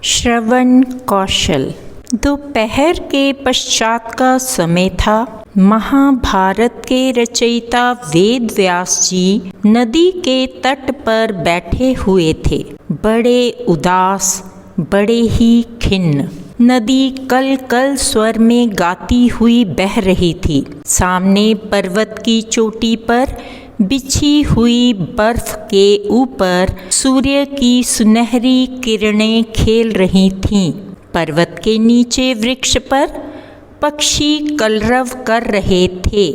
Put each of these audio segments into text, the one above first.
श्रवण कौशल। दोपहर के पश्चात का समय था। महाभारत के रचयिता वेद व्यास जी नदी के तट पर बैठे हुए थे, बड़े उदास, बड़े ही खिन्न। नदी कल कल स्वर में गाती हुई बह रही थी। सामने पर्वत की चोटी पर बिछी हुई बर्फ के ऊपर सूर्य की सुनहरी किरणें खेल रही थीं। पर्वत के नीचे वृक्ष पर पक्षी कलरव कर रहे थे,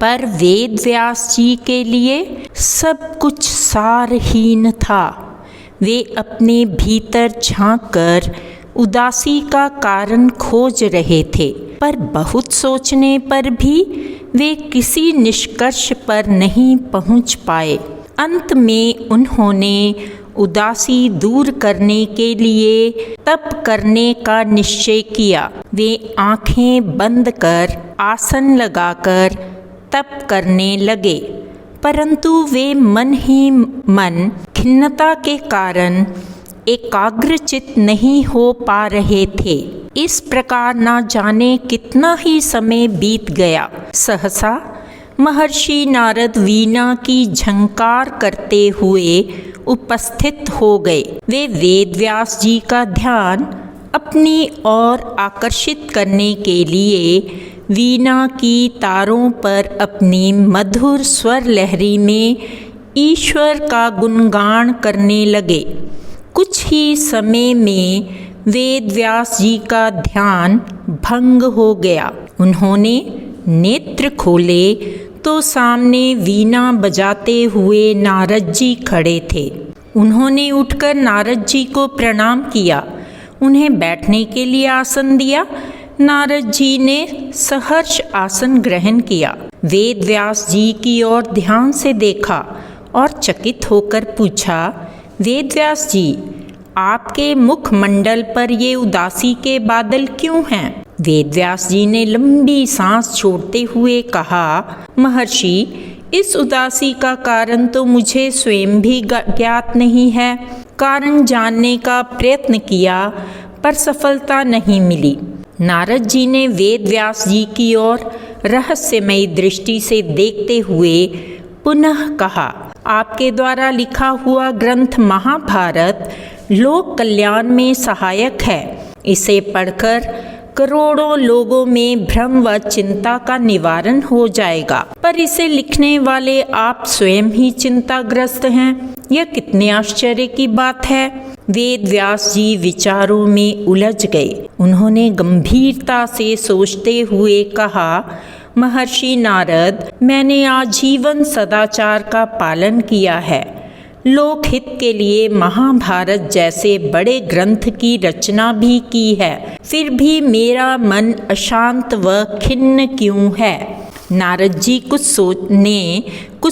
पर वेद व्यास जी के लिए सब कुछ सारहीन था। वे अपने भीतर झांककर उदासी का कारण खोज रहे थे, पर बहुत सोचने पर भी वे किसी निष्कर्ष पर नहीं पहुंच पाए। अंत में उन्होंने उदासी दूर करने के लिए तप करने का निश्चय किया। वे आंखें बंद कर आसन लगाकर तप करने लगे, परंतु वे मन ही मन खिन्नता के कारण एकाग्रचित नहीं हो पा रहे थे। इस प्रकार ना जाने कितना ही समय बीत गया। सहसा महर्षि नारद वीणा की झंकार करते हुए उपस्थित हो गए। वे वेद व्यास जी का ध्यान अपनी ओर आकर्षित करने के लिए वीणा की तारों पर अपनी मधुर स्वर लहरी में ईश्वर का गुणगान करने लगे। कुछ ही समय में वेद व्यास जी का ध्यान भंग हो गया। उन्होंने नेत्र खोले तो सामने वीणा बजाते हुए नारद जी खड़े थे। उन्होंने उठकर नारद जी को प्रणाम किया, उन्हें बैठने के लिए आसन दिया। नारद जी ने सहर्ष आसन ग्रहण किया। वेद व्यास जी की ओर ध्यान से देखा और चकित होकर पूछा, वेद व्यास जी, आपके मुखमंडल पर ये उदासी के बादल क्यों हैं? वेद व्यास जी ने लंबी सांस छोड़ते हुए कहा, महर्षि, इस उदासी का कारण तो मुझे स्वयं भी ज्ञात नहीं है। कारण जानने का प्रयत्न किया पर सफलता नहीं मिली। नारद जी ने वेद व्यास जी की ओर रहस्यमयी दृष्टि से देखते हुए पुनः कहा, आपके द्वारा लिखा हुआ ग्रंथ महाभारत लोक कल्याण में सहायक है। इसे पढ़कर करोड़ों लोगों में भ्रम व चिंता का निवारण हो जाएगा, पर इसे लिखने वाले आप स्वयं ही चिंताग्रस्त हैं। यह कितने आश्चर्य की बात है। वेद व्यास जी विचारों में उलझ गए। उन्होंने गंभीरता से सोचते हुए कहा, महर्षि नारद, मैंने आजीवन सदाचार का पालन किया है। लोकहित के लिए महाभारत जैसे बड़े ग्रंथ की रचना भी की है, फिर भी मेरा मन अशांत व खिन्न क्यों है? नारद जी कुछ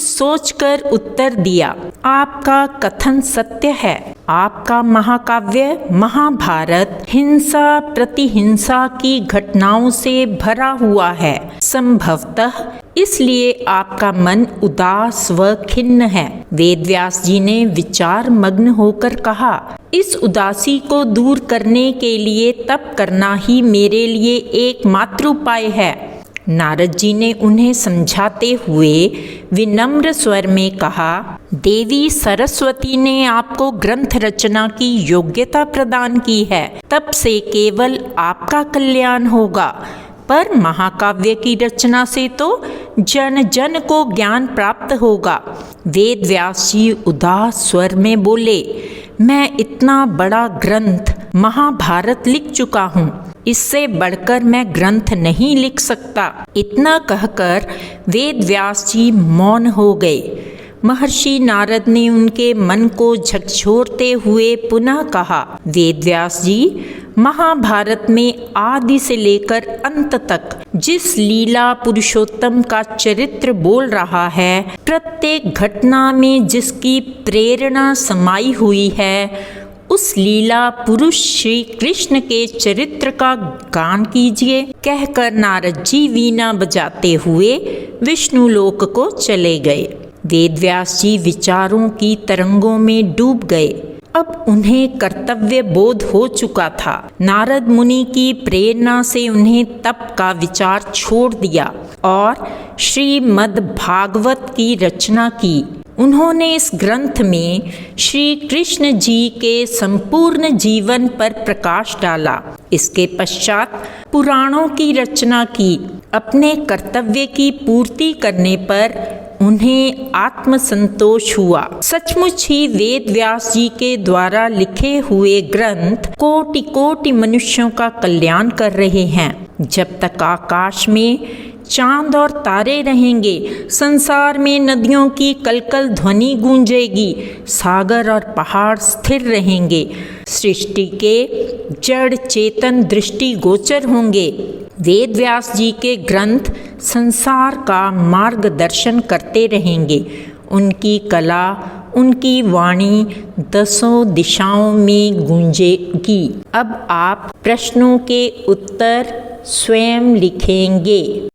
सोचकर उत्तर दिया, आपका कथन सत्य है। आपका महाकाव्य महाभारत हिंसा प्रतिहिंसा की घटनाओं से भरा हुआ है। संभवतः इसलिए आपका मन उदास व खिन्न है। वेद व्यास जी ने विचार मग्न होकर कहा, इस उदासी को दूर करने के लिए तप करना ही मेरे लिए एकमात्र उपाय है। नारद जी ने उन्हें समझाते हुए विनम्र स्वर में कहा, देवी सरस्वती ने आपको ग्रंथ रचना की योग्यता प्रदान की है। तप से केवल आपका कल्याण होगा, पर महाकाव्य की रचना से तो जन जन को ज्ञान प्राप्त होगा। वेद व्यास जी उदास स्वर में बोले, मैं इतना बड़ा ग्रंथ महाभारत लिख चुका हूँ, इससे बढ़कर मैं ग्रंथ नहीं लिख सकता। इतना कहकर वेद व्यास जी मौन हो गए। महर्षि नारद ने उनके मन को झकझोरते हुए पुनः कहा, वेद व्यास जी, महाभारत में आदि से लेकर अंत तक जिस लीला पुरुषोत्तम का चरित्र बोल रहा है, प्रत्येक घटना में जिसकी प्रेरणा समाई हुई है, उस लीला पुरुष श्री कृष्ण के चरित्र का गान कीजिए। कहकर नारद जी वीणा बजाते हुए विष्णु लोक को चले गए। वेद व्यास जी विचारों की तरंगों में डूब गए। अब उन्हें कर्तव्य बोध हो चुका था। नारद मुनि की प्रेरणा से उन्हें तप का विचार छोड़ दिया और श्रीमद् भागवत की रचना की। उन्होंने इस ग्रंथ में श्री कृष्ण जी के संपूर्ण जीवन पर प्रकाश डाला। इसके पश्चात पुराणों की रचना की। अपने कर्तव्य की पूर्ति करने पर उन्हें आत्मसंतोष हुआ। सचमुच ही वेद व्यास जी के द्वारा लिखे हुए ग्रंथ कोटि कोटि मनुष्यों का कल्याण कर रहे हैं। जब तक आकाश में चांद और तारे रहेंगे, संसार में नदियों की कलकल ध्वनि गूंजेगी, सागर और पहाड़ स्थिर रहेंगे, सृष्टि के जड़ चेतन दृष्टि गोचर होंगे। वेद व्यास जी के ग्रंथ संसार का मार्गदर्शन करते रहेंगे। उनकी कला, उनकी वाणी दसों दिशाओं में गूंजेगी। अब आप प्रश्नों के उत्तर स्वयं लिखेंगे।